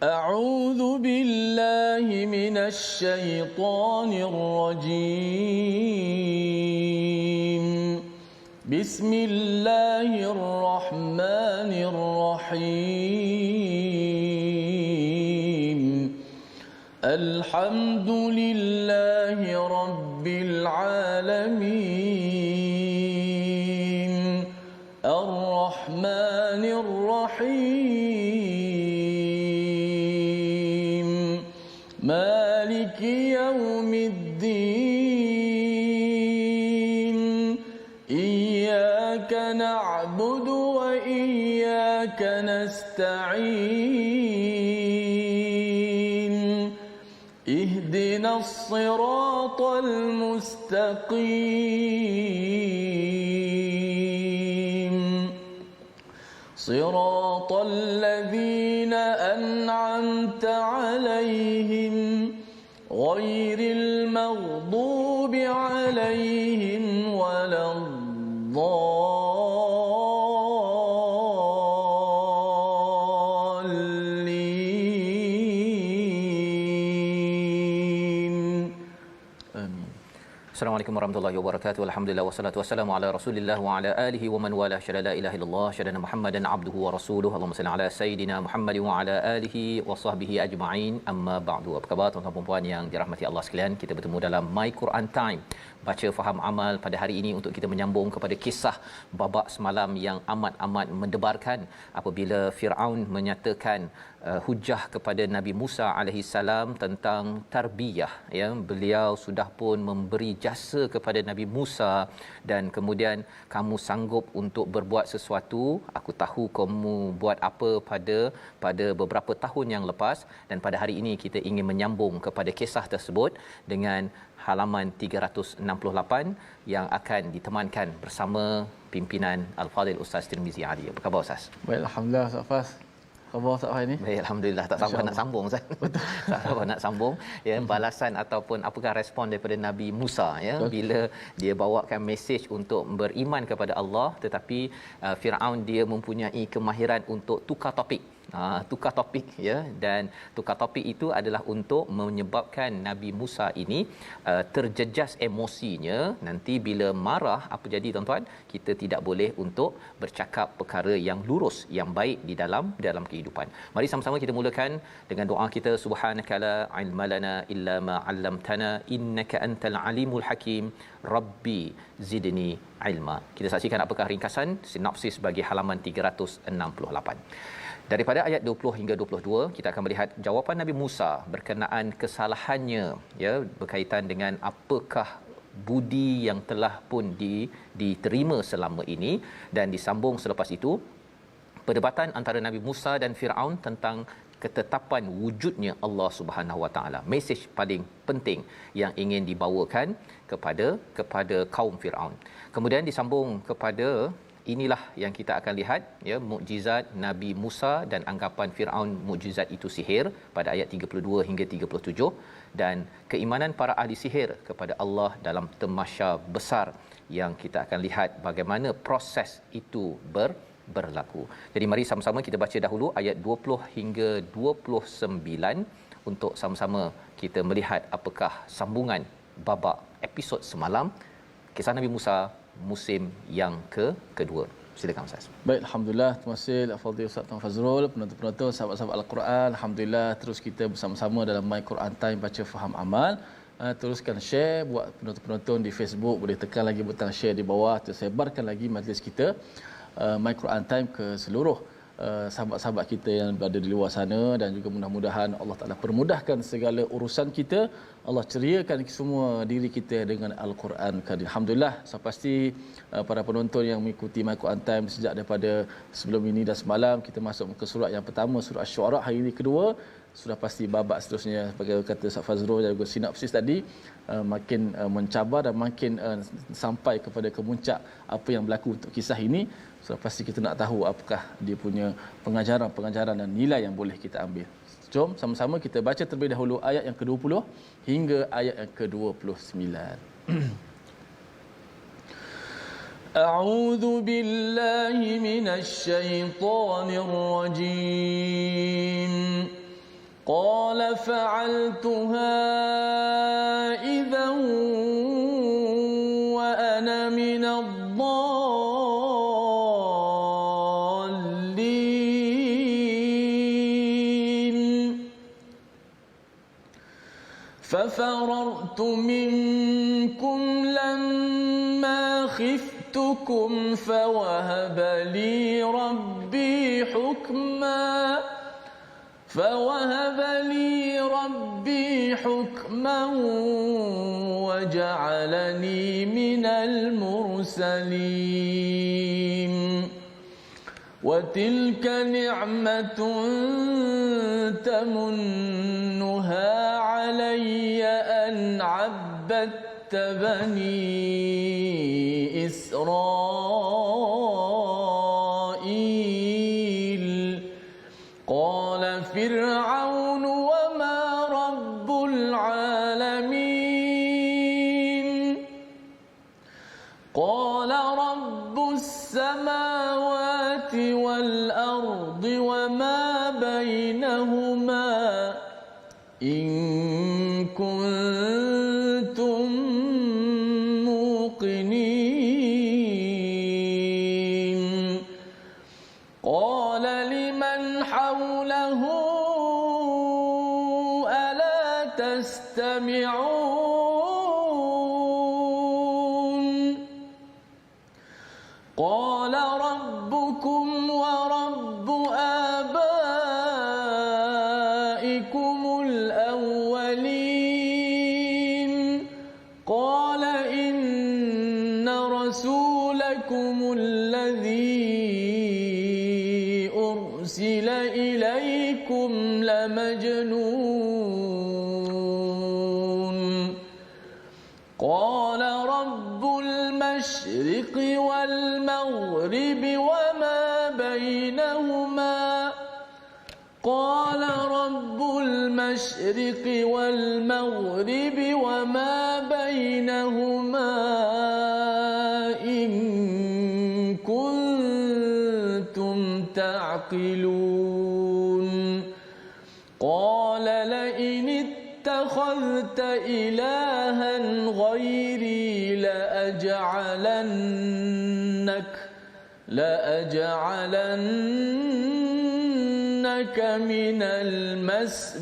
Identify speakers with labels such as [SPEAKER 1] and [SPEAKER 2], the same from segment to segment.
[SPEAKER 1] أعوذ بالله من الشيطان الرجيم بسم الله الرحمن الرحيم الحمد لله رب العالمين الرحمن الرحيم مالك يوم الدين إياك نعبد وإياك نستعين اهدنا الصراط المستقيم صراط الذين أنعمت عليهم غير المغضوب عليهم ولا الضالين آمين.
[SPEAKER 2] Assalamualaikum warahmatullahi wabarakatuh. Alhamdulillah wassalatu wassalamu ala Rasulillah wa ala alihi wa man wala syada la ilaha illallah syada Muhammadan abduhu wa rasuluhu. Allahumma salli ala sayidina Muhammad wa ala alihi wa sahbihi ajma'in. Amma ba'du. Apa khabar tuan-tuan dan puan yang dirahmati Allah sekalian? Kita bertemu dalam My Quran Time. Baca faham amal pada hari ini untuk kita menyambung kepada kisah babak semalam yang amat-amat mendebarkan apabila Firaun menyatakan hujah kepada Nabi Musa alaihi salam tentang tarbiyah, ya, beliau sudah pun memberi jasa kepada Nabi Musa dan kemudian kamu sanggup untuk berbuat sesuatu, aku tahu kamu buat apa pada beberapa tahun yang lepas, dan pada hari ini kita ingin menyambung kepada kisah tersebut dengan halaman 368 yang akan ditemankan bersama pimpinan Al-Fadhil Ustaz Tirmizi Ali. Apa khabar Ustaz?
[SPEAKER 1] Baik, alhamdulillah Ustaz Fas. Khabar Ustaz Fas ini?
[SPEAKER 2] Baik, alhamdulillah. Tak sabar nak sambung Ustaz. Betul. Tak sabar nak sambung, ya, balasan ataupun apakah respon daripada Nabi Musa, ya, bila dia bawakan mesej untuk beriman kepada Allah, tetapi Firaun dia mempunyai kemahiran untuk tukar topik. Tukar topik, ya, dan tukar topik itu adalah untuk menyebabkan Nabi Musa ini terjejas emosinya. Nanti bila marah apa jadi tuan-tuan? Kita tidak boleh untuk bercakap perkara yang lurus, yang baik di dalam kehidupan. Mari sama-sama kita mulakan dengan doa kita. Subhanakala ilma lana illa ma 'allamtana innaka antal alimul hakim rabbi zidni ilma. Kita saksikan apakah ringkasan sinopsis bagi halaman 368. Daripada ayat 20 hingga 22 kita akan melihat jawapan Nabi Musa berkenaan kesalahannya, ya, berkaitan dengan apakah budi yang telah pun diterima selama ini, dan disambung selepas itu perdebatan antara Nabi Musa dan Firaun tentang ketetapan wujudnya Allah Subhanahu Wa Taala. Mesej paling penting yang ingin dibawakan kepada kaum Firaun. Kemudian disambung kepada inilah yang kita akan lihat, ya, mukjizat Nabi Musa dan anggapan Firaun mukjizat itu sihir pada ayat 32 hingga 37, dan keimanan para ahli sihir kepada Allah dalam tamasya besar yang kita akan lihat bagaimana proses itu berlaku. Jadi mari sama-sama kita baca dahulu ayat 20 hingga 29 untuk sama-sama kita melihat apakah sambungan babak episod semalam kisah Nabi Musa musim yang kedua. Silakan Ustaz.
[SPEAKER 1] Baik, alhamdulillah. Terima kasih Al-Fadhil Ustaz Tuan Fazrul, penonton-penonton, sahabat-sahabat Al-Quran. Alhamdulillah, terus kita bersama-sama dalam My Quran Time baca faham amal. Teruskan share buat penonton-penonton di Facebook, boleh tekan lagi butang share di bawah, tersebarkan lagi majlis kita My Quran Time ke seluruh sahabat-sahabat kita yang berada di luar sana, dan juga mudah-mudahan Allah Taala permudahkan segala urusan kita. Allah ceriakan semua diri kita dengan Al-Quran Karim. Alhamdulillah, saya pasti para penonton yang mengikuti My Quran Time sejak daripada sebelum ini dan semalam kita masuk ke surat yang pertama, surah Asy-Syu'ara, hari ini kedua, sudah pasti babak seterusnya sebagai kata Ustaz Fazrul dan juga sinopsis tadi makin mencabar dan makin sampai kepada kemuncak apa yang berlaku untuk kisah ini. Sudah pasti kita nak tahu apakah dia punya pengajaran dan nilai yang boleh kita ambil. Jom sama-sama kita baca terlebih dahulu ayat yang ke-20 hingga ayat yang ke-29. A'udzu billahi minasy syaithanir rajim. قال فعلتها إذا وأنا من الضالين ففررت منكم لما خفتكم فوهب لي ربي حكما وجعلني من المرسلين وتلك نعمة تمنها علي أن عبدت بني إسرائيل قال فرعون وما رب العالمين قال رب السماوات والأرض وما بينهما إن كنتم موقنين قال لمن حوله ألا تستمعون قال ربكم ورب آبائكم الأولين قال إن رسولكم الذي أرسل إليكم لمجنون قال رب المشرق والمغرب وما بينهما قال رب المشرق والمغرب وما بينهما إن كنتم تعقلون قال لئن اتخذت إلها غيري لأجعلنك من المسجونين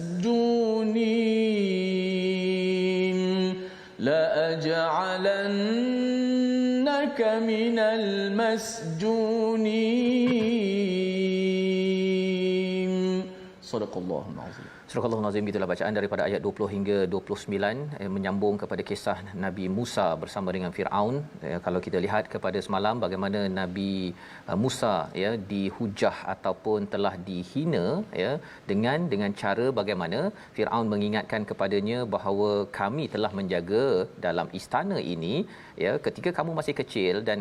[SPEAKER 1] Sadaqallahul azim.
[SPEAKER 2] Surah Al-Nazim, itulah bacaan daripada ayat 20 hingga 29 menyambung kepada kisah Nabi Musa bersama dengan Firaun. Kalau kita lihat kepada semalam bagaimana Nabi Musa dihujah ataupun telah dihina dengan cara bagaimana Firaun mengingatkan kepadanya bahawa kami telah menjaga dalam istana ini ketika kamu masih kecil dan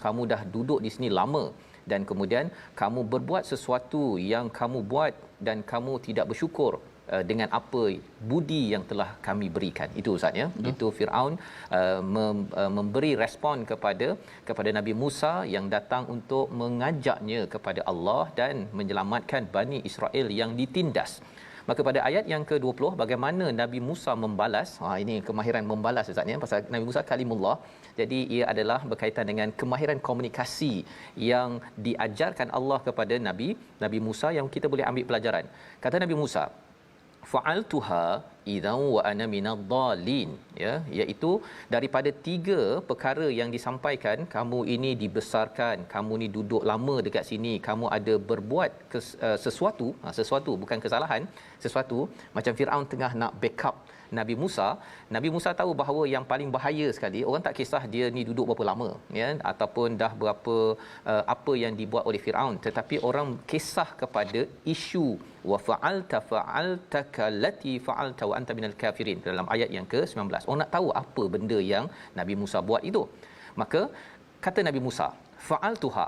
[SPEAKER 2] kamu dah duduk di sini lama, dan kemudian kamu berbuat sesuatu yang kamu buat dan kamu tidak bersyukur dengan apa budi yang telah kami berikan. Itu Ustaz ya. Itu Firaun memberi respon kepada Nabi Musa yang datang untuk mengajaknya kepada Allah dan menyelamatkan Bani Israel yang ditindas. Maka pada ayat yang ke-20 bagaimana Nabi Musa membalas. Ini kemahiran membalas Ustaz ya, pasal Nabi Musa kalimullah. Jadi ia adalah berkaitan dengan kemahiran komunikasi yang diajarkan Allah kepada Nabi Musa yang kita boleh ambil pelajaran. Kata Nabi Musa, fa'altuha idzan wa ana minadh-dhalin, iaitu daripada 3 perkara yang disampaikan, kamu ini dibesarkan, kamu ni duduk lama dekat sini, kamu ada berbuat sesuatu bukan kesalahan, sesuatu macam Firaun tengah nak backup Nabi Musa tahu bahawa yang paling bahaya sekali, orang tak kisah dia ni duduk berapa lama ataupun dah berapa apa yang dibuat oleh Firaun, tetapi orang kisah kepada isu wa fa'alta kallati fa'alta wa anta minal kafirin dalam ayat yang ke-19. Orang nak tahu apa benda yang Nabi Musa buat itu. Maka kata Nabi Musa, fa'altuha.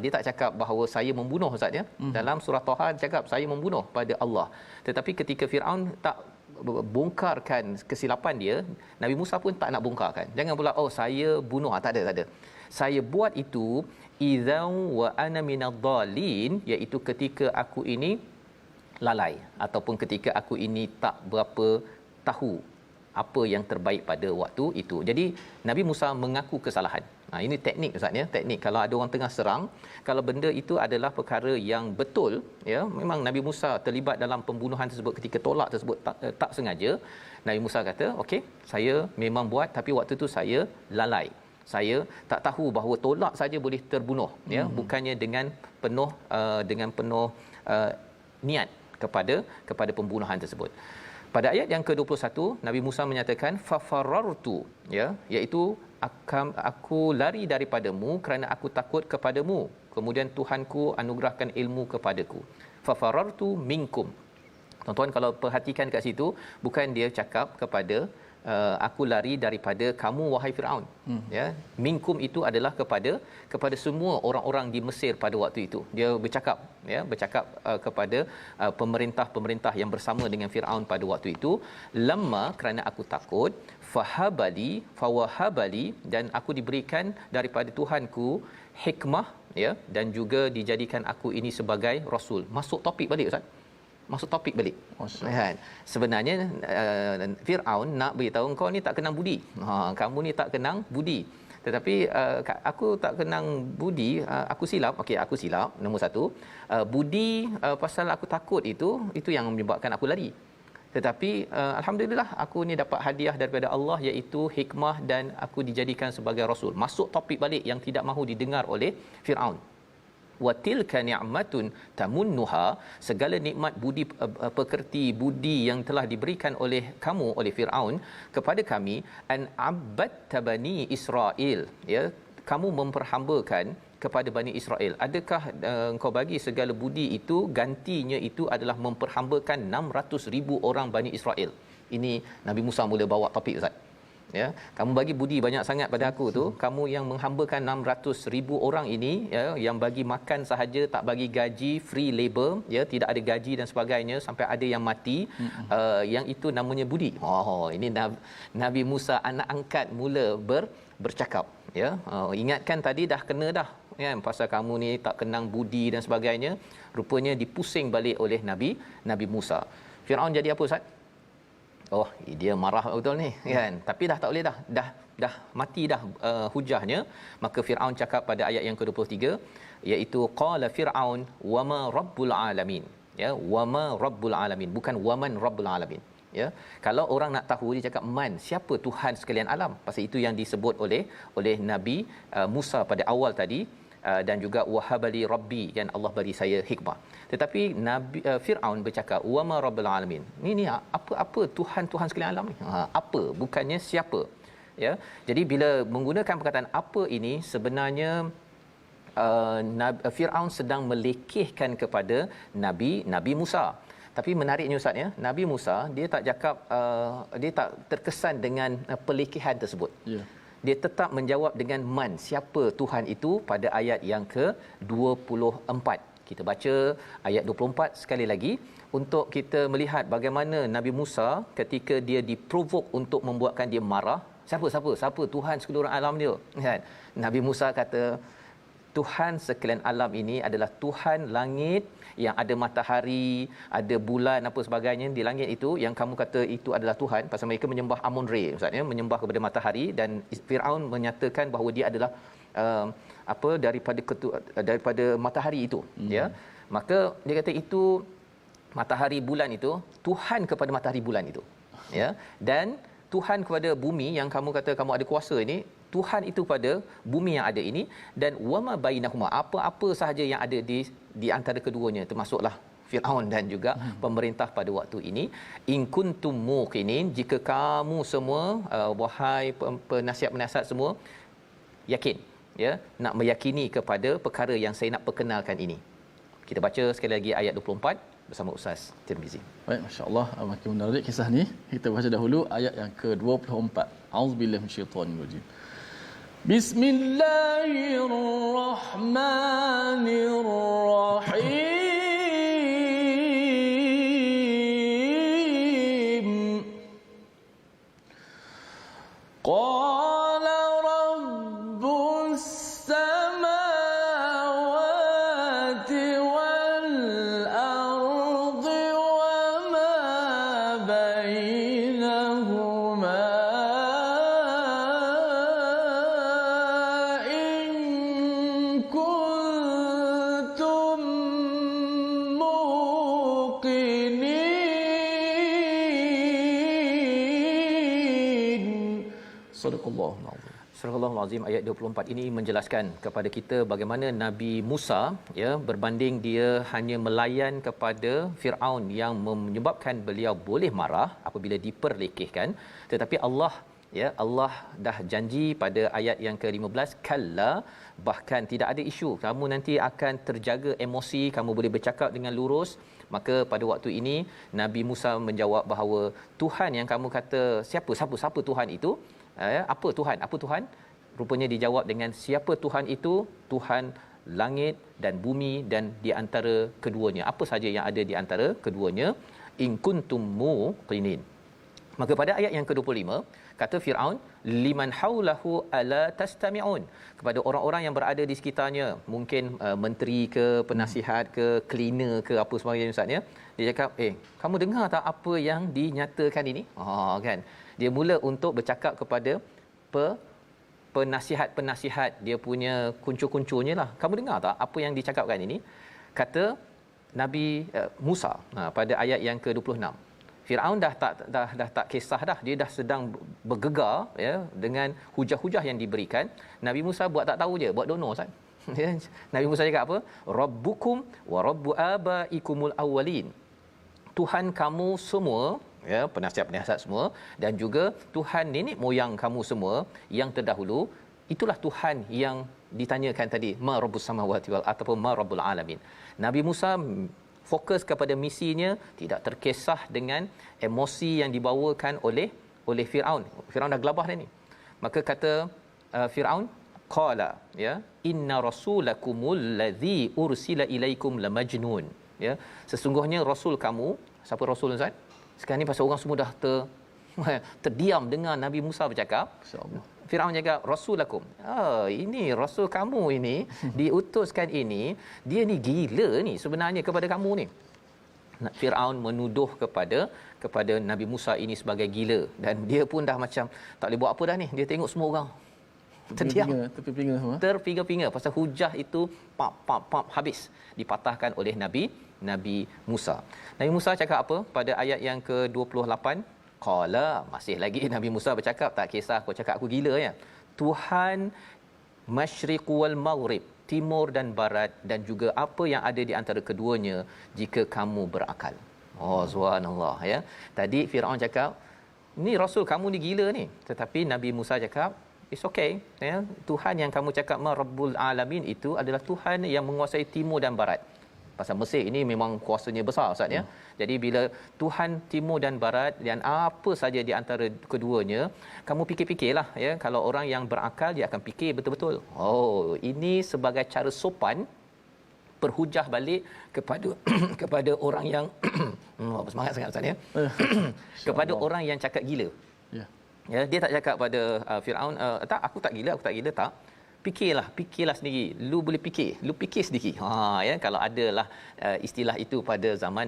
[SPEAKER 2] Dia tak cakap bahawa saya membunuh Ustaz ya. Dalam surah Taha cakap saya membunuh pada Allah. Tetapi ketika Firaun tak bongkarkan kesilapan dia, Nabi Musa pun tak nak bongkarkan. Jangan pula saya bunuh, tak ada. Saya buat itu idzan wa ana minadh-dhalin, iaitu ketika aku ini lalai ataupun ketika aku ini tak berapa tahu apa yang terbaik pada waktu itu. Jadi Nabi Musa mengaku kesalahan. Ini teknik Ustaz ya, teknik kalau ada orang tengah serang, kalau benda itu adalah perkara yang betul ya, memang Nabi Musa terlibat dalam pembunuhan tersebut ketika tolak tersebut tak sengaja. Nabi Musa kata, okey, saya memang buat tapi waktu itu saya lalai. Saya tak tahu bahawa tolak saja boleh terbunuh ya, bukannya dengan penuh niat kepada pembunuhan tersebut. Pada ayat yang ke-21 Nabi Musa menyatakan fafarartu ya, iaitu aku lari daripadamu kerana aku takut kepadamu, kemudian Tuhanku anugerahkan ilmu kepadaku. Fafarartu minkum. Tuan-tuan kalau perhatikan kat situ, bukan dia cakap kepada aku lari daripada kamu wahai Firaun. Ya, minkum itu adalah kepada semua orang-orang di Mesir pada waktu itu. Dia bercakap kepada pemerintah-pemerintah yang bersama dengan Firaun pada waktu itu, lamma kerana aku takut, fawahabali dan aku diberikan daripada Tuhanku hikmah ya, dan juga dijadikan aku ini sebagai rasul. Masuk topik balik Ustaz. Masuk topik balik. Kan? Sebenarnya Firaun nak beritahu kau ni tak kenang budi. Kamu ni tak kenang budi. Tetapi aku tak kenang budi, aku silap. Okey, aku silap nombor satu. Budi pasal aku takut itu yang menyebabkan aku lari. Tetapi alhamdulillah aku ni dapat hadiah daripada Allah, iaitu hikmah dan aku dijadikan sebagai rasul. Masuk topik balik yang tidak mahu didengar oleh Firaun. Wa tilka ni'matun tamunnuha, segala nikmat budi pekerti budi yang telah diberikan oleh kamu, oleh Firaun kepada kami, an abadta bani Israel ya, kamu memperhambakan kepada Bani Israel. Adakah engkau bagi segala budi itu, gantinya itu adalah memperhambakan 600,000 orang Bani Israel. Ini Nabi Musa mula bawa topik Ustaz. Ya, kamu bagi budi banyak sangat pada aku tu, kamu yang menghambakan 600,000 orang ini ya, yang bagi makan sahaja, tak bagi gaji, free labor ya, tidak ada gaji dan sebagainya, sampai ada yang mati. Yang itu namanya budi. Ini Nabi Musa anak angkat mula bercakap ya. Ingatkan tadi dah kena dah kan, pasal kamu ni tak kenang budi dan sebagainya. Rupanya dipusing balik oleh Nabi Musa. Firaun jadi apa Ustaz? Dia marah betul ni kan, tapi dah tak boleh dah mati dah hujahnya. Maka Firaun cakap pada ayat yang ke-23, iaitu qala fir'aun wama rabbul alamin ya, wama rabbul alamin, bukan waman rabbul alamin ya. Kalau orang nak tahu, dia cakap man, siapa Tuhan sekalian alam. Pasal itu yang disebut oleh Nabi Musa pada awal tadi, dan juga wahabali rabbi, kan, Allah bagi saya hikmah. Tetapi Nabi Firaun bercakap wama rabbul alamin. Ni apa Tuhan sekalian alam ni? Apa, bukannya siapa ya. Jadi bila menggunakan perkataan apa ini, sebenarnya Firaun sedang melekehkan kepada Nabi Musa. Tapi menariknya Ustaz ya, Nabi Musa dia tak cakap, dia tak terkesan dengan pelekihan tersebut. Dia tetap menjawab dengan man, siapa Tuhan itu, pada ayat yang ke-24. Kita baca ayat 24 sekali lagi untuk kita melihat bagaimana Nabi Musa ketika dia diprovok untuk membuatkan dia marah. Siapa Tuhan sekalian alam dia kan. Nabi Musa kata Tuhan sekalian alam ini adalah Tuhan langit yang ada matahari, ada bulan apa sebagainya di langit itu, yang kamu kata itu adalah Tuhan. Pasal mereka menyembah Amun-Re Ustaz ya, menyembah kepada matahari, dan Firaun menyatakan bahawa dia adalah daripada matahari itu ya. Maka dia kata itu matahari bulan itu Tuhan kepada matahari bulan itu ya, dan Tuhan kepada bumi yang kamu kata kamu ada kuasa ini, Tuhan itu pada bumi yang ada ini, dan wama bainahuma, apa-apa sahaja yang ada di antara keduanya, termasuklah Firaun dan juga pemerintah pada waktu ini. In kuntum muqinin, jika kamu semua wahai penasihat-penasihat semua yakin ya, nak meyakini kepada perkara yang saya nak perkenalkan ini. Kita baca sekali lagi ayat 24 bersama Ustaz Tirmizi. Baik,
[SPEAKER 1] masya-Allah, makin menarik kisah ni. Kita baca dahulu ayat yang ke-24. Auzubillahi minasyaitanir rajim. Bismillahirrahmanirrahim. Qala rabbus samawati wal ardi Sadaqallahul azim.
[SPEAKER 2] Surah Al-Azim ayat 24 ini menjelaskan kepada kita bagaimana Nabi Musa ya berbanding dia hanya melayan kepada Firaun yang menyebabkan beliau boleh marah apabila diperlekehkan, tetapi Allah dah janji pada ayat yang ke-15, kalla, bahkan tidak ada isu, kamu nanti akan terjaga emosi, kamu boleh bercakap dengan lurus. Maka pada waktu ini Nabi Musa menjawab bahawa Tuhan yang kamu kata siapa Tuhan itu, apa Tuhan? Rupanya dijawab dengan siapa Tuhan itu? Tuhan langit dan bumi dan di antara keduanya, apa saja yang ada di antara keduanya, in kuntum muqinin. Maka pada ayat yang ke-25 kata Firaun, liman haulahu ala tastami'un, kepada orang-orang yang berada di sekitarnya, mungkin menteri ke, penasihat ke, cleaner ke, apa sebagainya ustaz ya. Dia cakap, kamu dengar tak apa yang dinyatakan ini? Kan. Dia mula untuk bercakap kepada penasihat-penasihat dia punya kuncu-kuncunya lah. Kamu dengar tak apa yang dicakapkan ini? Kata Nabi Musa pada ayat yang ke-26. Firaun dah tak kisah dah, dia dah sedang bergegar ya dengan hujah-hujah yang diberikan. Nabi Musa buat tak tahu je, buat dono Ustaz. Nabi Musa cakap apa? Rabbukum wa rabbu abaikumul awwalin. Tuhan kamu semua, ya, penasihat-penasihat semua, dan juga Tuhan nenek moyang kamu semua yang terdahulu, itulah Tuhan yang ditanyakan tadi, ma rabbus samawati wal ataupun ma rabbul alamin. Nabi Musa fokus kepada misinya, tidak terkesah dengan emosi yang dibawakan oleh Firaun. Firaun dah gelabah dah ni. Maka kata Firaun, qala, ya, inna rasulakumul ladzi ursila ilaikum lamajnun. Ya, sesungguhnya rasul kamu, siapa rasul Ustaz? Sekarang ni pasal orang semua dah terdiam dengar Nabi Musa bercakap.
[SPEAKER 1] Insya-Allah.
[SPEAKER 2] Firaun cakap rasulakum. Ini rasul kamu ini diutuskan ini, dia ni gila ni sebenarnya kepada kamu ni. Firaun menuduh kepada Nabi Musa ini sebagai gila, dan dia pun dah macam tak boleh buat apa dah ni. Dia tengok semua orang terdiam, terpinga-pinga pasal hujah itu pap habis dipatahkan oleh Nabi Musa. Nabi Musa cakap apa pada ayat yang ke-28? Qala, masih lagi Nabi Musa bercakap, tak kisah kau cakap aku gila ya. Tuhan masyriq wal maghrib, timur dan barat, dan juga apa yang ada di antara keduanya, jika kamu berakal. Subhanallah ya. Tadi Firaun cakap, ni rasul kamu ni gila ni. Tetapi Nabi Musa cakap, it's okay ya. Tuhan yang kamu cakap ma rabbul alamin itu adalah Tuhan yang menguasai timur dan barat. Pasal Mesir ini memang kuasanya besar Ustaz ya. Jadi bila Tuhan timur dan barat dan apa saja di antara keduanya, kamu fikir-fikirlah ya. Kalau orang yang berakal dia akan fikir betul-betul. Ini sebagai cara sopan berhujah balik kepada kepada orang yang semangat sangat Ustaz ya. Kepada orang yang cakap gila. Ya, dia tak cakap pada Firaun, tak, aku tak gila tak. Fikirlah sendiri. Lu boleh fikir, lu fikir sedikit. Ya, kalau adalah istilah itu pada zaman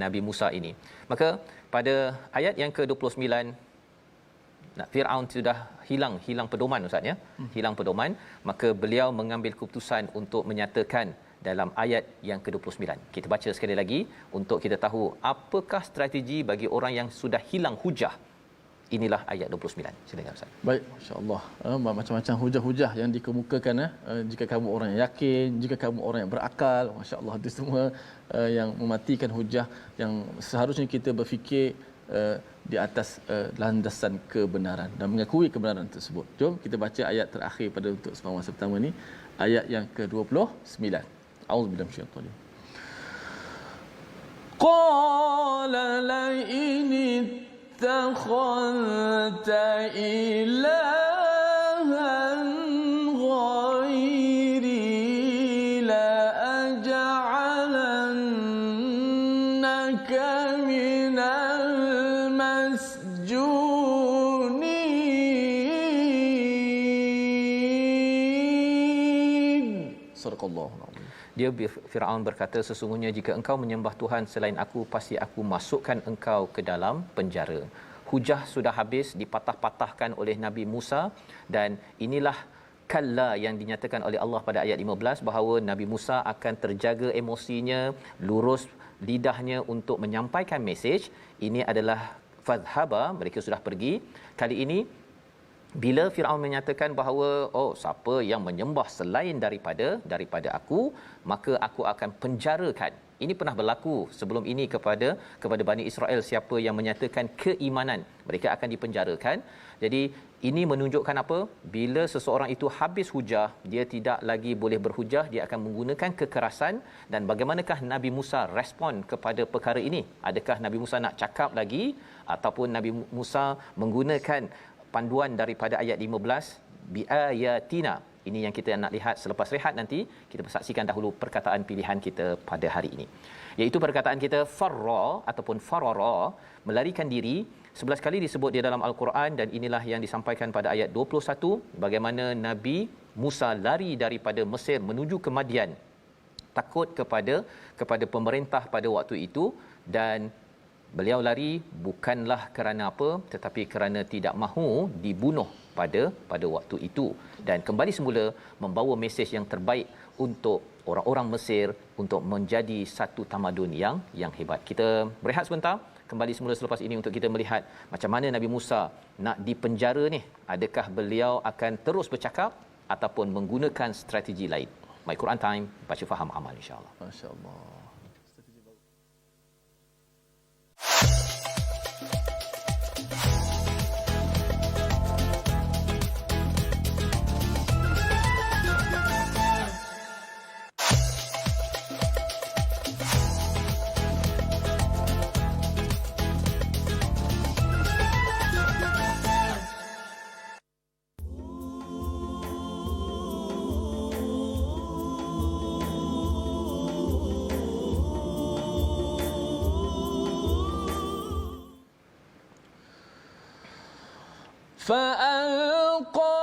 [SPEAKER 2] Nabi Musa ini. Maka pada ayat yang ke-29, Firaun sudah hilang pedoman Ustaz ya. Hilang pedoman, maka beliau mengambil keputusan untuk menyatakan dalam ayat yang ke-29. Kita baca sekali lagi untuk kita tahu apakah strategi bagi orang yang sudah hilang hujah. Inilah ayat 29. Silakan Ustaz.
[SPEAKER 1] Baik, masya-Allah. Macam-macam hujah-hujah yang dikemukakan jika kamu orang yang yakin, jika kamu orang yang berakal, masya-Allah, itu semua yang mematikan hujah yang seharusnya kita berfikir di atas landasan kebenaran dan mengakui kebenaran tersebut. Jom kita baca ayat terakhir pada untuk semalam masa pertama ni, ayat yang ke-29. A'udzubillahi minasyaitanir rajim. Qala la ini اتخذت إلها غيري لأجعلنك من المسجونين. صدق الله العظيم.
[SPEAKER 2] Dia Firaun berkata, sesungguhnya jika engkau menyembah Tuhan selain aku, pasti aku masukkan engkau ke dalam penjara. Hujah sudah habis, dipatah-patahkan oleh Nabi Musa, dan inilah kalla yang dinyatakan oleh Allah pada ayat 15 bahawa Nabi Musa akan terjaga emosinya, lurus lidahnya untuk menyampaikan mesej. Ini adalah fadhhaba, mereka sudah pergi. Kali ini bila Firaun menyatakan bahawa siapa yang menyembah selain daripada aku, maka aku akan penjarakan. Ini pernah berlaku sebelum ini kepada Bani Israel, siapa yang menyatakan keimanan mereka akan dipenjarakan. Jadi ini menunjukkan apa? Bila seseorang itu habis hujah, dia tidak lagi boleh berhujah, dia akan menggunakan kekerasan. Dan bagaimanakah Nabi Musa respon kepada perkara ini? Adakah Nabi Musa nak cakap lagi, ataupun Nabi Musa menggunakan panduan daripada ayat 15 biayatina? Ini yang kita nak lihat selepas rehat nanti. Kita saksikan dahulu perkataan pilihan kita pada hari ini, iaitu perkataan kita farra ataupun farara, melarikan diri. 11 kali disebut di dalam Al-Quran, dan inilah yang disampaikan pada ayat 21, bagaimana Nabi Musa lari daripada Mesir menuju ke Madian, takut kepada pemerintah pada waktu itu. Dan beliau lari bukanlah kerana apa, tetapi kerana tidak mahu dibunuh pada waktu itu, dan kembali semula membawa mesej yang terbaik untuk orang-orang Mesir untuk menjadi satu tamadun yang hebat. Kita berehat sebentar, kembali semula selepas ini untuk kita melihat macam mana Nabi Musa nak dipenjara ni. Adakah beliau akan terus bercakap ataupun menggunakan strategi lain? My Quran Time, baca faham amal, insya-Allah.
[SPEAKER 1] Masya-Allah. فألقى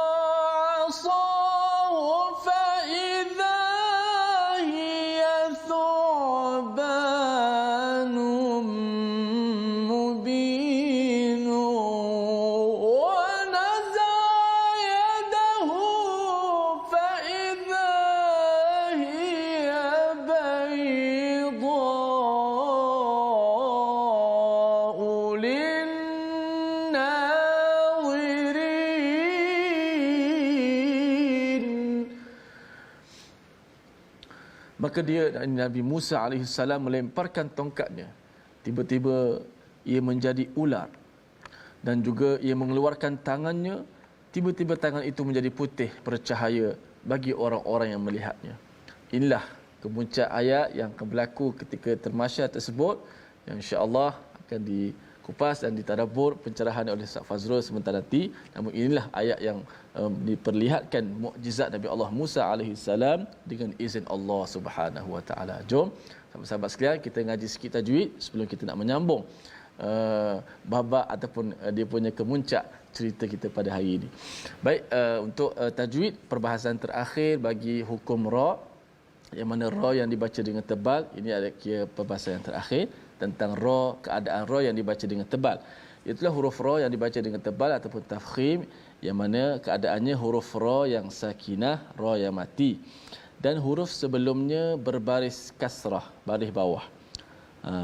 [SPEAKER 1] عصاه فإذا هي ثعبان مبين ونزع يده فإذا هي بيضاء Maka Nabi Musa AS melemparkan tongkatnya. Tiba-tiba ia menjadi ular. Dan juga ia mengeluarkan tangannya. Tiba-tiba tangan itu menjadi putih bercahaya bagi orang-orang yang melihatnya. Inilah kemuncak ayat yang akan berlaku ketika termasyar tersebut, yang insya-Allah akan dikupas dan ditadabbur pencerahan oleh Ustaz Fazrul sebentar nanti. Namun inilah ayat yang diperlihatkan mukjizat Nabi Allah Musa alaihissalam dengan izin Allah Subhanahu wa taala. Jom sahabat-sahabat sekalian, kita ngaji sikit tajwid sebelum kita nak menyambung babak ataupun dia punya kemuncak cerita kita pada hari ini. Baik, untuk tajwid, perbahasan terakhir bagi hukum ra, yang mana ra yang dibaca dengan tebal, ini ada kira perbahasan yang terakhir tentang ra, keadaan ra yang dibaca dengan tebal. Itulah huruf ra yang dibaca dengan tebal ataupun tafkhim, yang mana keadaannya huruf ra yang sakinah, ra yang mati, dan huruf sebelumnya berbaris kasrah, baris bawah.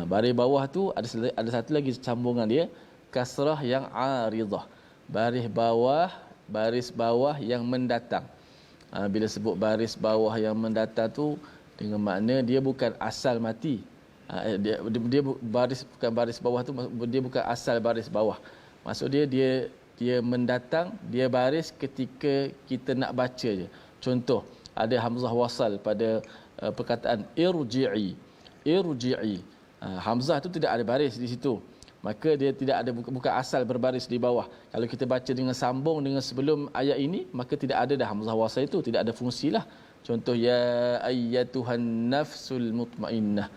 [SPEAKER 1] Baris bawah tu ada satu lagi sambungan dia, kasrah yang aridah, baris bawah yang mendatang. Bila sebut baris bawah yang mendatang tu dengan makna dia bukan asal mati. Dia bukan baris bawah tu, dia bukan asal baris bawah. Maksud dia mendatang, dia baris ketika kita nak baca je. Contoh, ada hamzah wasal pada perkataan irji'i. Hamzah tu tidak ada baris di situ, maka dia tidak ada, bukan asal berbaris di bawah. Kalau kita baca dengan sambung dengan sebelum ayat ini, maka tidak ada dah hamzah wasal itu, tidak ada fungsilah. Contoh, ya ayyatuhan nafsul mutmainnah,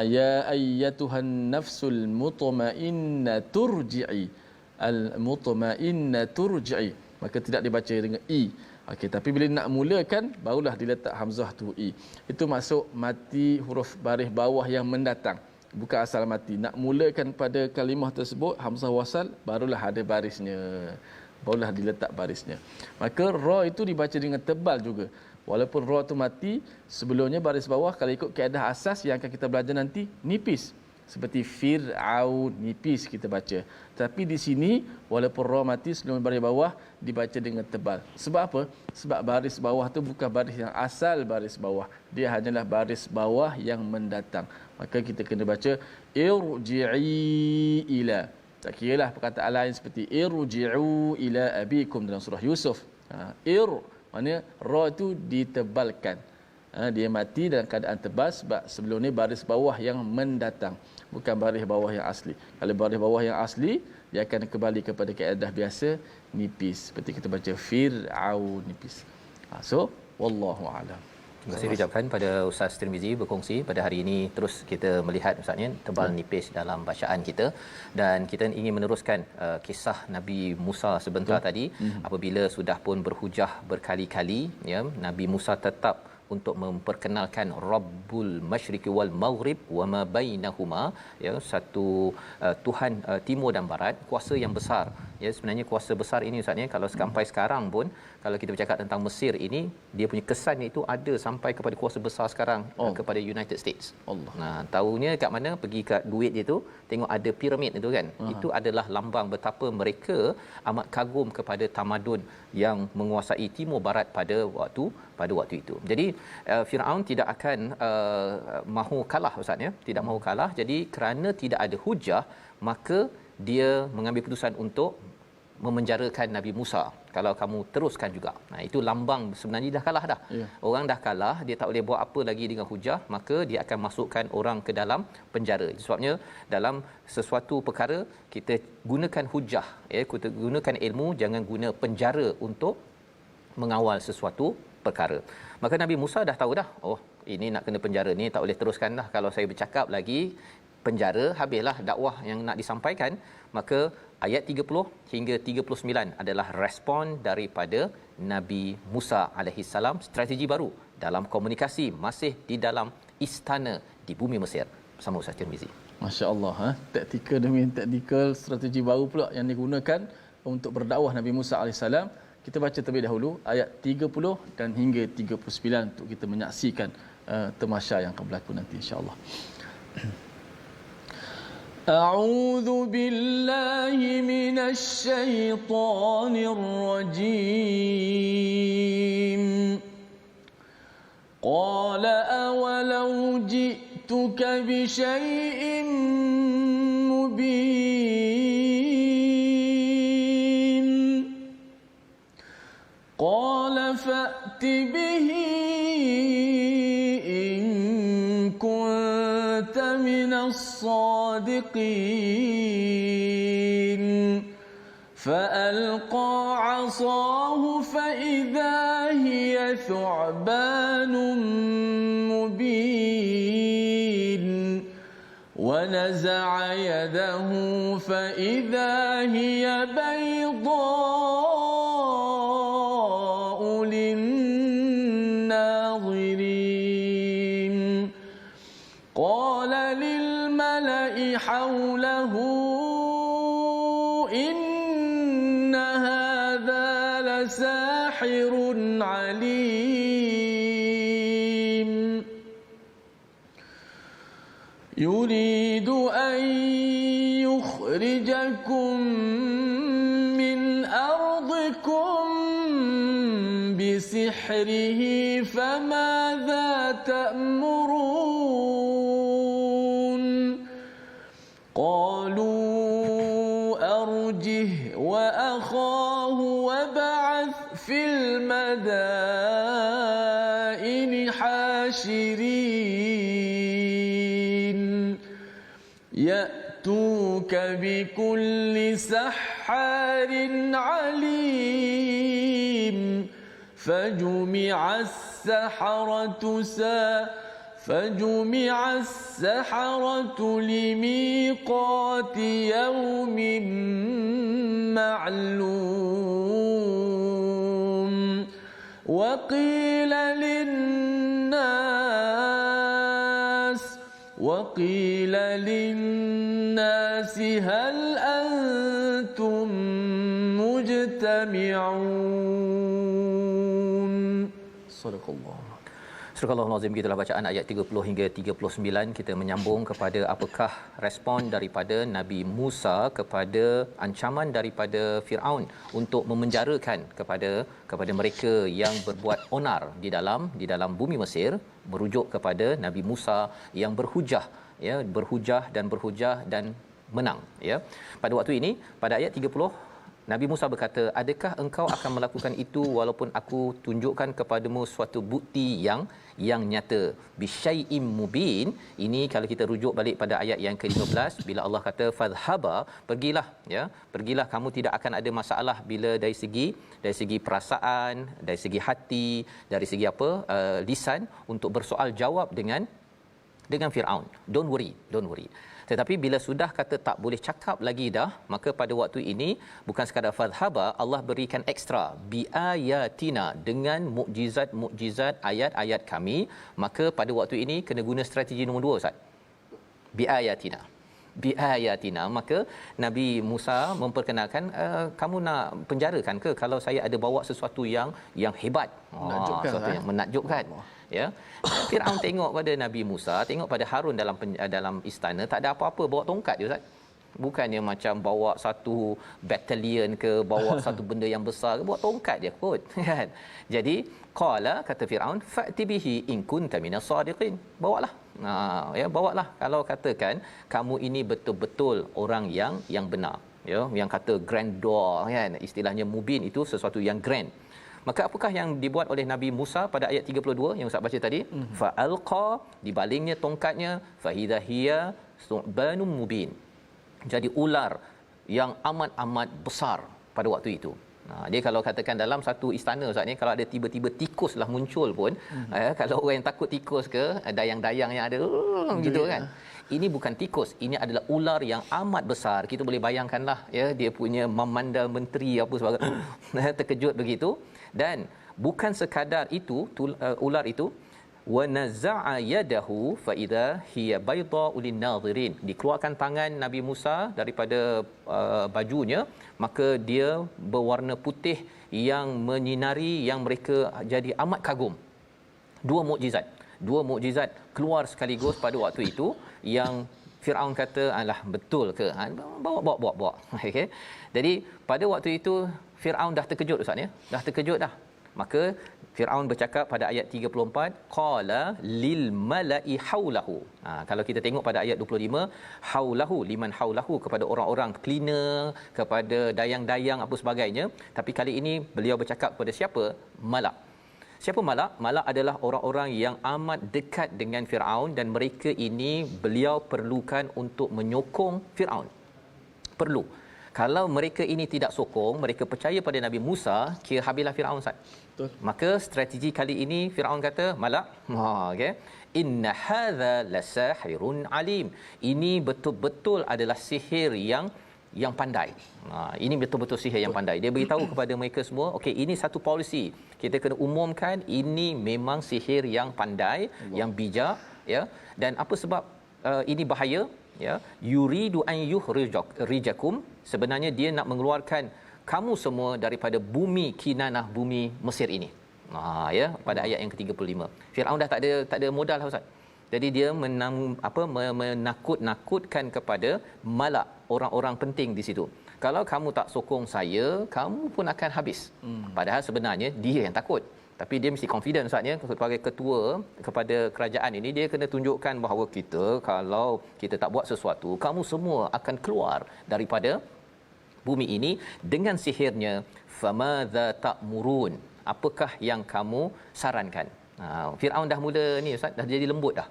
[SPEAKER 1] ya ayyatuhan nafsul mutmainnah turji'i, al mutmainnah turji'i, maka tidak dibaca dengan i. Okey, tapi bila nak mulakan barulah diletak hamzah tu i. Itu masuk mati huruf baris bawah yang mendatang, bukan asal mati. Nak mulakan pada kalimah tersebut hamzah wasal, barulah ada barisnya, barulah diletak barisnya. Maka ra itu dibaca dengan tebal juga. Walaupun ra tu mati, sebelumnya baris bawah kalau ikut kaedah asas yang akan kita belajar nanti nipis. seperti Fir'aun, nipis kita baca. Tapi di sini walaupun ra mati sebelum baris bawah dibaca dengan tebal. Sebab apa? Sebab baris bawah tu bukan baris yang asal baris bawah. Dia hanyalah baris bawah yang mendatang. Maka kita kena baca irji'i ila. Tak kiralah perkataan lain seperti irji'u ila abikum dalam surah Yusuf. Maknanya ra tu ditebalkan. Dia mati dalam keadaan tebal sebab sebelum ni baris bawah yang mendatang, bukan baris bawah yang asli. Kalau baris bawah yang asli, dia akan kembali kepada kaedah biasa nipis, seperti kita baca Fir'aun nipis. So wallahu a'lam.
[SPEAKER 2] Terima kasih diucapkan pada Ustaz Tirmizi berkongsi pada hari ini. Terus kita melihat Ustaznya tebal nipis dalam bacaan kita, dan kita ingin meneruskan kisah Nabi Musa sebentar tadi. Apabila sudah pun berhujah berkali-kali, ya, Nabi Musa tetap untuk memperkenalkan Rabbul Masyriqi wal Maghrib wa ma bainahuma, ya, satu Tuhan timur dan barat, kuasa yang besar. Ya, sebenarnya kuasa besar ini Ustaz ya, kalau sampai sekarang pun kalau kita bercakap tentang Mesir ini, dia punya kesan itu ada sampai kepada kuasa besar sekarang kepada United States. Allah. Nah, tahunya kat mana pergi kat duit dia tu, tengok ada piramid itu kan. Itu adalah lambang betapa mereka amat kagum kepada tamadun yang menguasai timur barat pada waktu itu. Jadi Firaun tidak akan mahu kalah Ustaz ya, tidak mahu kalah. Jadi kerana tidak ada hujah, maka dia mengambil keputusan untuk memenjarakan Nabi Musa. Kalau kamu teruskan juga. Nah, itu lambang sebenarnya dah kalah dah. Yeah. Orang dah kalah, dia tak boleh buat apa lagi dengan hujah, maka dia akan masukkan orang ke dalam penjara. Sebabnya dalam sesuatu perkara kita gunakan hujah, ya, kita gunakan ilmu, jangan guna penjara untuk mengawal sesuatu perkara. Maka Nabi Musa dah tahu dah, oh, ini nak kena penjara ni, tak boleh teruskan dah. Kalau saya bercakap lagi, penjara, habislah dakwah yang nak disampaikan. Maka ayat 30 hingga 39 adalah respon daripada Nabi Musa alaihi salam, strategi baru dalam komunikasi masih di dalam istana di bumi Mesir bersama Ustaz Tirmizi.
[SPEAKER 1] Masya-Allah, taktikal demi taktikal, strategi baru pula yang digunakan untuk berdakwah Nabi Musa alaihi salam. Kita baca terlebih dahulu ayat 30 dan hingga 39 untuk kita menyaksikan tamasya yang akan berlaku nanti insya-Allah. أعوذ بالله من الشيطان الرجيم قال أولو جئتك بشيء مبين قال فأت به إن كنت من الصادقين فألقى عصاه فإذا هي ثعبان مبين ونزع يده فإذا هي بيضاء للناظرين قال للملأ حوله إن هذا لساحر عليم يريد أن يخرجكم من أرضكم بسحره فماذا تأمرون قالوا أرجه وأخاه وابعث في المدائن حاشرين يأتوك بكل سحار عليم فجمع السحرة لميقات يوم معلوم وقيل للناس هل أنتم مجتمعون صدق الله.
[SPEAKER 2] Surah Al-Nazim, gitulah bacaan ayat 30 hingga 39. Kita menyambung kepada apakah respon daripada Nabi Musa kepada ancaman daripada Firaun untuk memenjarakan kepada mereka yang berbuat onar di dalam bumi Mesir, merujuk kepada Nabi Musa yang berhujah dan menang, ya. Pada waktu ini, pada ayat 30, Nabi Musa berkata, adakah engkau akan melakukan itu walaupun aku tunjukkan kepadamu suatu bukti yang nyata, bisyai'im mubin. Ini kalau kita rujuk balik pada ayat yang ke-15, bila Allah kata fadhhaba, pergilah, kamu tidak akan ada masalah bila dari segi perasaan, dari segi hati, dari segi lisan, untuk bersoal jawab dengan Firaun. Don't worry. Tetapi bila sudah kata tak boleh cakap lagi dah, maka pada waktu ini bukan sekadar fadhhaba, Allah berikan ekstra, biayatina, dengan mukjizat ayat-ayat kami. Maka pada waktu ini kena guna strategi nombor 2, Ustaz. Biayatina, maka Nabi Musa memperkenalkan, kamu nak penjarakan ke kalau saya ada bawa sesuatu yang hebat, sesuatu yang menakjubkan, ya. Firaun tengok pada Nabi Musa, tengok pada Harun dalam istana, tak ada apa-apa, bawa tongkat je, Ustaz. Bukannya macam bawa satu battalion ke, bawa satu benda yang besar ke, bawa tongkat je kot, kan. Jadi qala, kata Firaun, fa'ti bihi in kunta minas sadiqin, bawalah. Bawalah kalau katakan kamu ini betul-betul orang yang benar, ya, yang kata grandeur, kan, istilahnya mubin itu sesuatu yang grand. Maka apakah yang dibuat oleh Nabi Musa pada ayat 32 yang Ustaz baca tadi? Fa'alqa, dibalingnya tongkatnya, fahidha hiya su'banum mubin, jadi ular yang amat besar pada waktu itu. Dia kalau katakan dalam satu istana, Ustaz ni, kalau ada tiba-tiba tikus lah muncul pun, kalau orang yang takut tikus ke, dayang-dayang yang ada gitu, kan. Ini bukan tikus, ini adalah ular yang amat besar. Kita boleh bayangkanlah, ya, dia punya memandang menteri apa sebagainya, terkejut begitu. Dan bukan sekadar itu, ular itu, wa naza'a yadahu fa idza hiya bayda'u lin-nadhirin, dikeluarkan tangan Nabi Musa daripada bajunya, maka dia berwarna putih yang menyinari, yang mereka jadi amat kagum. Dua mukjizat keluar sekaligus pada waktu itu, yang Firaun kata, alah, betul ke? Bawa. Okey. Jadi pada waktu itu Firaun dah terkejut, Ustaz, ya. Dah terkejut dah. Maka Firaun bercakap pada ayat 34, qala lil mala'i haulahu. Kalau kita tengok pada ayat 25, haulahu, liman haulahu, kepada orang-orang cleaner, kepada dayang-dayang apa sebagainya. Tapi kali ini beliau bercakap kepada siapa? Malak. Siapa malak? Malak adalah orang-orang yang amat dekat dengan Firaun, dan mereka ini beliau perlukan untuk menyokong Firaun. Perlu. Kalau mereka ini tidak sokong, mereka percaya pada Nabi Musa, kira habislah Firaun, Ustaz. Betul. Maka strategi kali ini Firaun kata, malak, okey, inna hadza lasahirun alim. Ini betul-betul adalah sihir yang pandai. Ini betul-betul sihir yang pandai. Dia beritahu kepada mereka semua, okey, ini satu polisi. Kita kena umumkan, ini memang sihir yang pandai, yang bijak, ya. Dan apa sebab ini bahaya? Ya, yuridu an yukhrijakum, sebenarnya dia nak mengeluarkan kamu semua daripada bumi Kinanah, bumi Mesir ini. Ya, pada ayat yang ke-35. Firaun dah tak ada modal lah, Ustaz. Jadi dia menakut-nakutkan kepada malak, orang-orang penting di situ. Kalau kamu tak sokong saya, kamu pun akan habis. Padahal sebenarnya dia yang takut. Tapi dia mesti confident, Ustaz, ya, sebagai ketua kepada kerajaan ini, dia kena tunjukkan bahawa kalau kita tak buat sesuatu, kamu semua akan keluar daripada bumi ini dengan sihirnya. Famadza ta'murun, apakah yang kamu sarankan? Firaun dah mula ni, Ustaz, dah jadi lembut dah.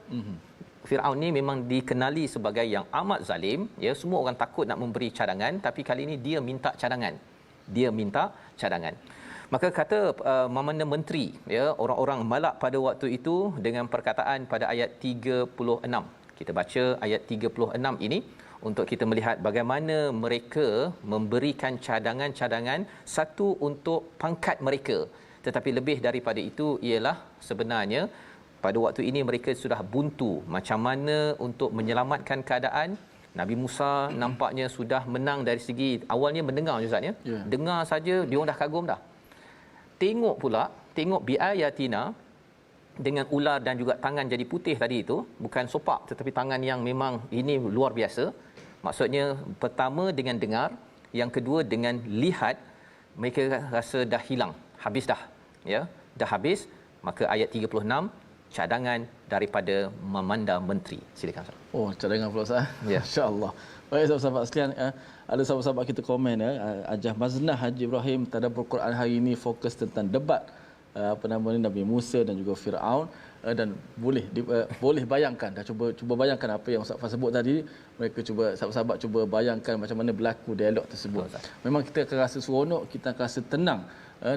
[SPEAKER 2] Firaun ni memang dikenali sebagai yang amat zalim, ya, semua orang takut nak memberi cadangan, tapi kali ini dia minta cadangan. Maka kata Mamanda Menteri, ya, orang-orang malak pada waktu itu dengan perkataan pada ayat 36. Kita baca ayat 36 ini untuk kita melihat bagaimana mereka memberikan cadangan-cadangan, satu untuk pangkat mereka, tetapi lebih daripada itu ialah sebenarnya pada waktu ini mereka sudah buntu macam mana untuk menyelamatkan keadaan. Nabi Musa nampaknya sudah menang dari segi awalnya mendengar, Ustaz, ya. Dengar saja dia orang dah kagum dah. Tengok biayatina, dengan ular dan juga tangan jadi putih tadi itu, bukan sopak tetapi tangan yang memang ini luar biasa. Maksudnya pertama dengan dengar, yang kedua dengan lihat, mereka rasa dah hilang, habis dah, ya, dah habis. Maka ayat 36, cadangan daripada memandang menteri. Silakan Ustaz.
[SPEAKER 1] Oh, cadangan pula Ustaz.
[SPEAKER 2] Ya.
[SPEAKER 1] Masya-Allah. Baik sahabat-sahabat sekalian, ada sahabat-sahabat kita komen Ajah Maznah Haji Ibrahim, tadabbur Quran hari ini fokus tentang debat Nabi Musa dan juga Firaun, dan boleh bayangkan, dah cuba bayangkan apa yang Ustaz Fah sebut tadi. Mereka cuba, sahabat-sahabat cuba bayangkan macam mana berlaku dialog tersebut. Memang kita akan rasa seronok, kita akan rasa tenang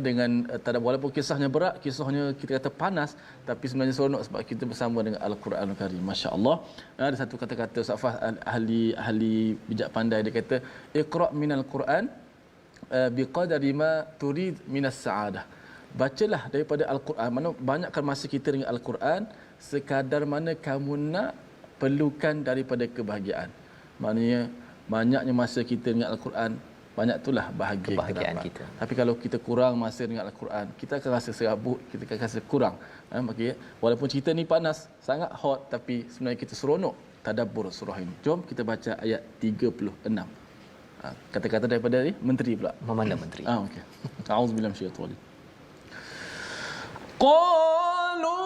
[SPEAKER 1] dengan tadabbur, walaupun kisahnya berat, kisahnya kita kata panas, tapi sebenarnya seronok sebab kita bersama dengan Al-Quranul Karim. Masya-Allah. Ada satu kata-kata Ustaz Fah, ahli bijak pandai, dia kata iqra' minal Quran biqadari ma turid minas sa'adah. Bacalah daripada Al-Quran, mana banyakkan masa kita dengan Al-Quran sekadar mana kamu nak perlukan daripada kebahagiaan. Maknanya banyaknya masa kita dengan Al-Quran, banyak itulah kebahagiaan kita. Tapi kalau kita kurang masa dengan Al-Quran, kita akan rasa serabut, kita akan rasa kurang. Okay. Walaupun cerita ni panas, sangat hot, tapi sebenarnya kita seronok tadabbur surah ini. Jom kita baca ayat 36. Kata-kata daripada menteri pula.
[SPEAKER 2] Memandang menteri.
[SPEAKER 1] Okey. A'udzubillahi minasyaitanir rajim. قالوا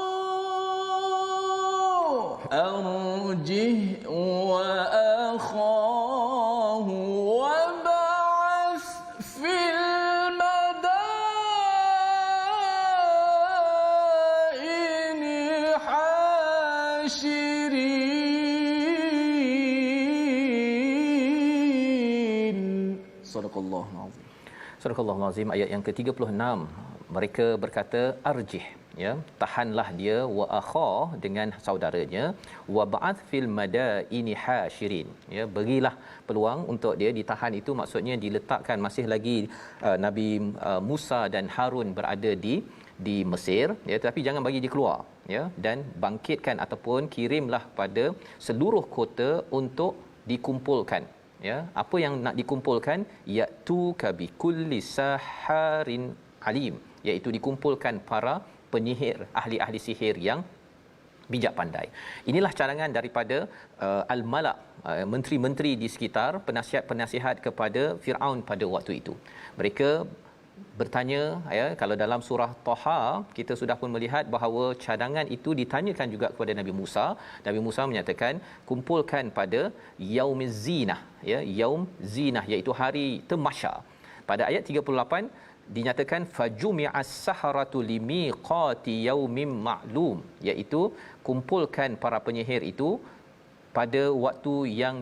[SPEAKER 1] أرجه وأخاه وابعث في المدائن حاشرين صدق الله العظيم.
[SPEAKER 2] Surah Al-Azim ayat yang ke-36, mereka berkata arjih, ya, tahanlah dia, wa akha, dengan saudaranya, wa ba'ath fil madaini hasyirin, ya, berilah peluang untuk dia ditahan. Itu maksudnya diletakkan masih lagi Nabi Musa dan Harun berada di Mesir, ya, tetapi jangan bagi dia keluar, ya, dan bangkitkan ataupun kirimlah pada seluruh kota untuk dikumpulkan. Ya, apa yang nak dikumpulkan, yatu kabi kulli saharin alim, iaitu dikumpulkan para penyihir, ahli-ahli sihir yang bijak pandai. Inilah cadangan daripada al-malak, menteri-menteri di sekitar, penasihat-penasihat kepada Firaun pada waktu itu. Mereka bertanya, ya, kalau dalam surah Taha kita sudah pun melihat bahawa cadangan itu ditanyakan juga kepada Nabi Musa. Nabi Musa menyatakan kumpulkan pada yaumiz zinah, ya, yaum zinah, iaitu hari tamasya. Pada ayat 38 dinyatakan fajumi'as saharatu limiqati yaumin ma'lum, iaitu kumpulkan para penyihir itu pada waktu yang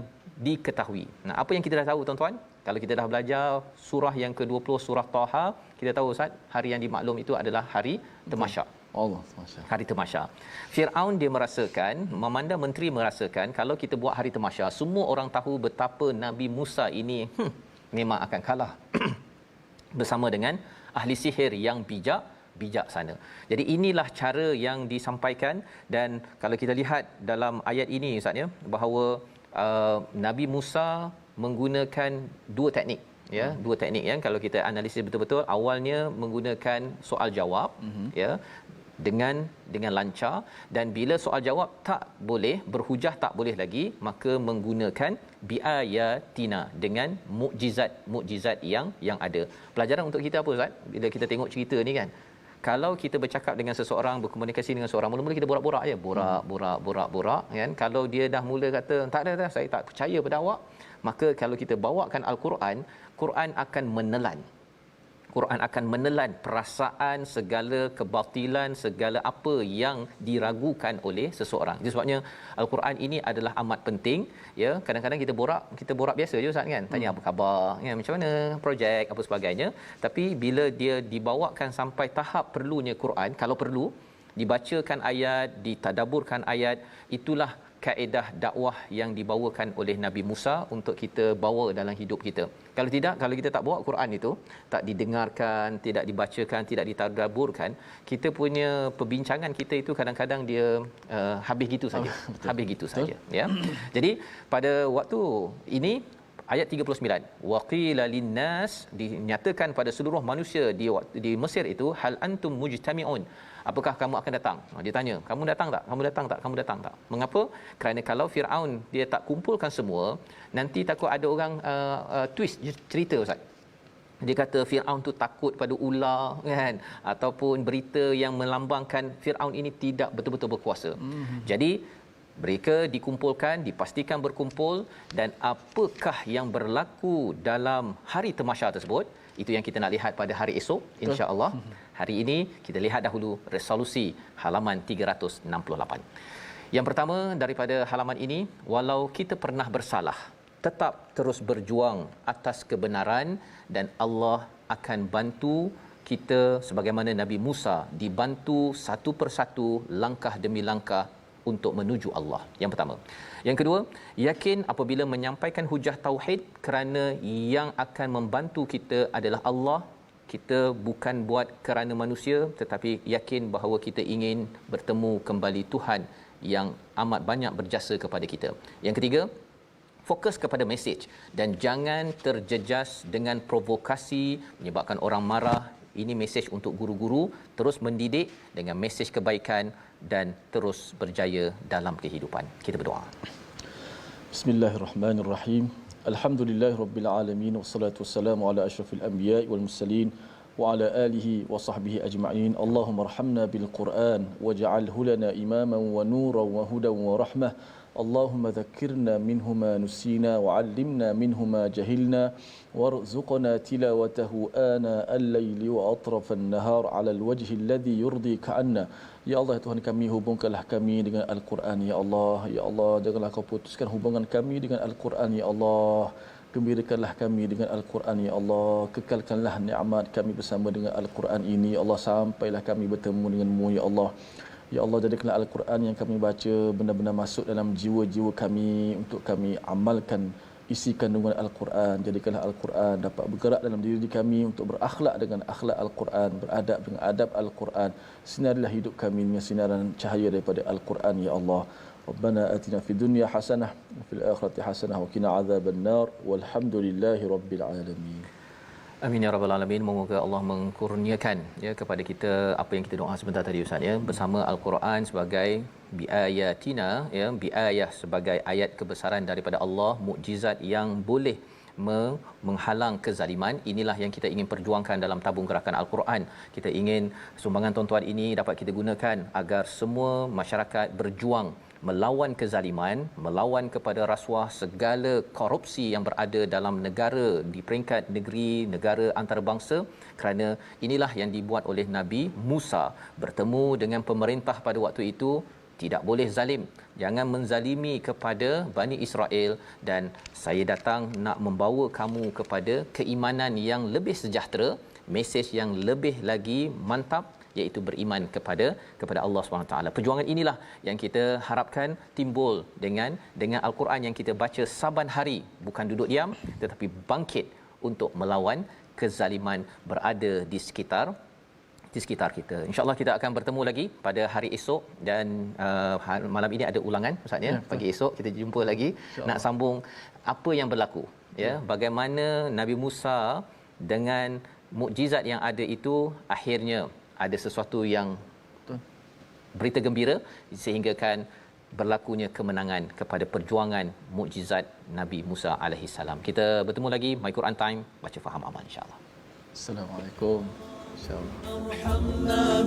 [SPEAKER 2] diketahui. Nah, apa yang kita dah tahu tuan-tuan? Kalau kita dah belajar surah yang ke-20 surah Taha, kita tahu Ustaz, hari yang dimaklum itu adalah hari tamasya.
[SPEAKER 1] Allah, tamasya.
[SPEAKER 2] Hari tamasya. Firaun dia merasakan, memandang menteri merasakan, kalau kita buat hari tamasya, semua orang tahu betapa Nabi Musa ini memang akan kalah bersama dengan ahli sihir yang bijak sana. Jadi inilah cara yang disampaikan, dan kalau kita lihat dalam ayat ini Ustaz, ya, bahawa Nabi Musa menggunakan dua teknik, ya, dua teknik, ya. Kalau kita analisis betul-betul, awalnya menggunakan soal jawab, ya, dengan lancar, dan bila soal jawab tak boleh, berhujah tak boleh lagi, maka menggunakan biayatina, dengan mukjizat yang ada. Pelajaran untuk kita apa Ustaz? Bila kita tengok cerita ni kan, kalau kita bercakap dengan seseorang, berkomunikasi dengan seseorang, mula-mula kita borak-borak je, borak kan. Kalau dia dah mula kata tak ada, saya tak percaya pada awak, maka kalau kita bawakan Al-Quran, Quran akan menelan perasaan, segala kebatilan, segala apa yang diragukan oleh seseorang. Itu sebabnya Al-Quran ini adalah amat penting, ya. Kadang-kadang kita borak biasa je Ustaz kan, tanya apa khabar, ya, macam mana projek apa sebagainya, tapi bila dia dibawakan sampai tahap perlunya Quran, kalau perlu dibacakan ayat, ditadaburkan ayat, itulah kaedah dakwah yang dibawakan oleh Nabi Musa untuk kita bawa dalam hidup kita. Kalau tidak, kalau kita tak bawa Quran itu, tak didengarkan, tidak dibacakan, tidak ditadaburkan, kita punya perbincangan kita itu kadang-kadang dia habis gitu saja. Habis gitu saja, ya. Jadi pada waktu ini Ayat 39, waqila linnas, dinyatakan pada seluruh manusia di Mesir itu, hal antum mujtami'un, apakah kamu akan datang? Dia tanya, kamu datang tak? Kamu datang tak? Kamu datang tak? Mengapa? Kerana kalau Firaun dia tak kumpulkan semua, nanti takut ada orang twist cerita, Ustaz. Dia kata Firaun tu takut pada ular kan, ataupun berita yang melambangkan Firaun ini tidak betul-betul berkuasa. Jadi mereka dikumpulkan, dipastikan berkumpul, dan apakah yang berlaku dalam hari tamasya tersebut, itu yang kita nak lihat pada hari esok insya-Allah. Hari ini kita lihat dahulu resolusi halaman 368. Yang pertama daripada halaman ini, walau kita pernah bersalah, tetap terus berjuang atas kebenaran dan Allah akan bantu kita sebagaimana Nabi Musa dibantu satu persatu, langkah demi langkah untuk menuju Allah. Yang pertama. Yang kedua, yakin apabila menyampaikan hujah tauhid, kerana yang akan membantu kita adalah Allah. Kita bukan buat kerana manusia, tetapi yakin bahawa kita ingin bertemu kembali Tuhan yang amat banyak berjasa kepada kita. Yang ketiga, fokus kepada mesej dan jangan terjejas dengan provokasi menyebabkan orang marah. Ini mesej untuk guru-guru, terus mendidik dengan mesej kebaikan dan terus berjaya dalam kehidupan. Kita berdoa.
[SPEAKER 1] Bismillahirrahmanirrahim. Alhamdulillahirabbil alamin wassalatu wassalamu ala asyrafil anbiya'i wal mursalin wa ala alihi wa sahbihi ajma'in. Allahumma arhamna bil Qur'an waj'alhu lana imaman wa nuran wa hudan wa rahmah. Allahumma dhakkirna minhu ma nusina wa 'allimna minhu ma jahilna warzuqna tilawatahu ana al-laili wa atraf an-nahar 'ala al-wajhi alladhi yurdika 'anna. Ya Allah, Tuhan kami, hubungkanlah kami dengan Al-Quran, ya Allah. Ya Allah, janganlah kau putuskan hubungan kami dengan Al-Quran, ya Allah. Gembirakanlah kami dengan Al-Quran, ya Allah. Kekalkanlah nikmat kami bersama dengan Al-Quran ini, ya Allah, sampailah kami bertemu denganmu, ya Allah. Ya Allah, jadikanlah Al-Quran yang kami baca benar-benar masuk dalam jiwa-jiwa kami untuk kami amalkan isi kandungan Al-Quran. Jadikanlah Al-Quran dapat bergerak dalam diri kami untuk berakhlak dengan akhlak Al-Quran, beradab dengan adab Al-Quran. Sinarilah hidup kami dengan sinaran cahaya daripada Al-Quran, ya Allah. Rabbana atina fid dunya hasanah wa fil akhirati hasanah wa qina adzabannar walhamdulillahi rabbil alamin.
[SPEAKER 2] Amin ya rabbal alamin. Moga Allah mengkurniakan ya kepada kita apa yang kita doa sebentar tadi, Ustaz, ya, bersama Al-Quran sebagai biayatina, ya, biayah sebagai ayat kebesaran daripada Allah, mukjizat yang boleh menghalang kezaliman. Inilah yang kita ingin perjuangkan dalam tabung gerakan Al-Quran. Kita ingin sumbangan tuan-tuan ini dapat kita gunakan agar semua masyarakat berjuang melawan kezaliman, melawan kepada rasuah, segala korupsi yang berada dalam negara, di peringkat negeri, negara antarabangsa, kerana inilah yang dibuat oleh Nabi Musa bertemu dengan pemerintah pada waktu itu. Tidak boleh zalim, jangan menzalimi kepada Bani Israel, dan saya datang nak membawa kamu kepada keimanan yang lebih sejahtera, mesej yang lebih lagi mantap, iaitu beriman kepada Allah SWT. Perjuangan inilah yang kita harapkan timbul dengan Al-Quran yang kita baca saban hari, bukan duduk diam tetapi bangkit untuk melawan kezaliman berada di sekitar kita. InsyaAllah kita akan bertemu lagi pada hari esok, dan malam ini ada ulangan, Ustaz, ya. Pagi esok kita jumpa lagi nak sambung apa yang berlaku, ya, bagaimana Nabi Musa dengan mukjizat yang ada itu akhirnya ada sesuatu yang berita gembira sehingga kan berlakunya kemenangan kepada perjuangan mukjizat Nabi Musa alaihi salam. Kita bertemu lagi My Quran Time, baca faham amal, insya-Allah.
[SPEAKER 1] Assalamualaikum. Insyaallah.